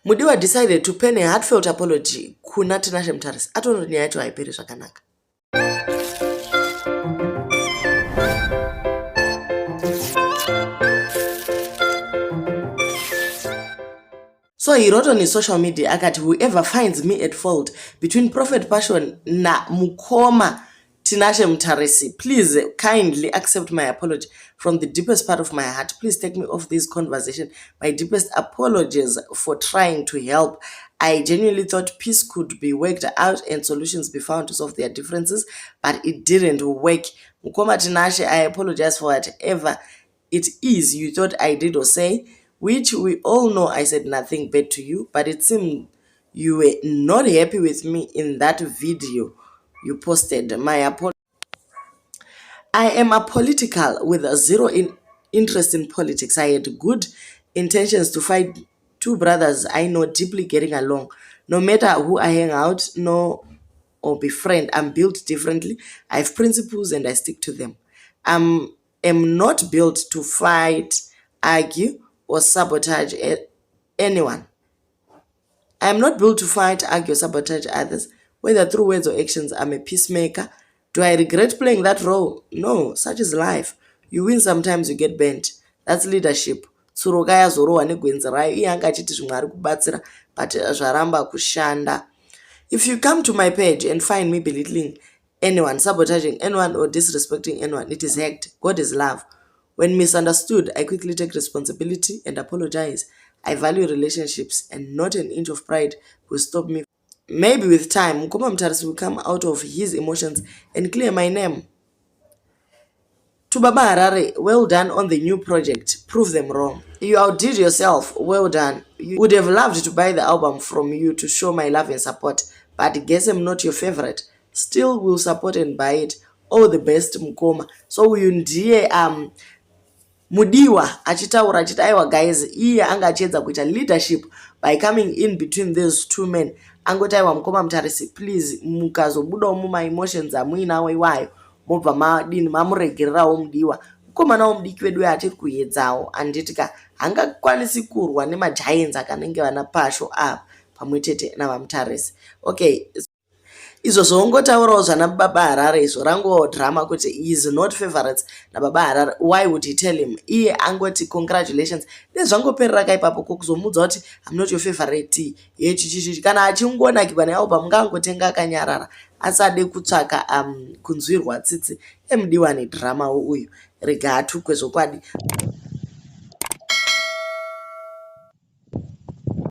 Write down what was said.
Mudiwa decided to pen a heartfelt apology kuna naTinashe Mutarisi. Atoona nyaya yacho haiperi zvakanaka. So he wrote on his social media, akati, whoever finds me at fault between prophetpassion na naTinashe Mutarisi, please kindly accept my apology from the deepest part of my heart. Please take me off this conversation. My deepest apologies for trying to help. I genuinely thought peace could be worked out and solutions be found to solve their differences, but it didn't work. Tinashe, I apologize for whatever it is you thought I did or say, which we all know I said nothing bad to you, but it seemed you were not happy with me in that video you posted. My apology. I am apolitical with zero interest in politics. I had good intentions to fight two brothers I know deeply getting along. No matter who I hang out, know or befriend, I'm built differently. I have principles and I stick to them. I am not built to fight, argue, or sabotage anyone. I am not built to fight, argue, or sabotage others, whether through words or actions. I'm a peacemaker. Do I regret playing that role? No, such is life. You win sometimes, you get bent. That's leadership. Tsuroka yazorohwa negwenzi rayo, iye anga achiti zvimwe ari kubatsira but zvaramba kushanda. If you come to my page and find me belittling anyone, sabotaging anyone, or disrespecting anyone, it is hate. God is love. When misunderstood, I quickly take responsibility and apologize. I value relationships, and not an inch of pride will stop me. Maybe with time, mkomana Mutarisi will come out of his emotions and clear my name. To Baba Harare, well done on the new project. Prove them wrong. You outdid yourself. Well done. You would have loved to buy the album from you to show my love and support, but guess I'm not your favorite. Still will support and buy it. All the best, Mkoma. So uyu ndiye Mudiwa achitaura achiti aiwa guys, iye anga achiedza kuita leadership by coming in between these two men. Angoti aiwa mkomana Mutarisi, please mukazobudawo muma emotions amuinawo iwayo mobva madini mamuregererawo Mudiwa. Mukomana womudiki wedu achiri kuedzawo, anditika hangakwanisi kurwa nemagiants akanenge vana Pasho apa pamwe chete navaMutarisi. Okay, izvo zvongotaurawo zvana Baba Harare izvo rangowo drama kuti he is not favorites naBaba Harare. Why would he tell him? Iye angoti congratulations. Ndezvangoperera kaipapo kokuzomudza kuti I'm not your favorite yechichichi. Kana achingonakirwa nealbum ngaangotenga akanyarara asade kutsvaka kunzwirwa tsitsi eMudiwa nedrama uyu. Rega atukwe zvokwadi.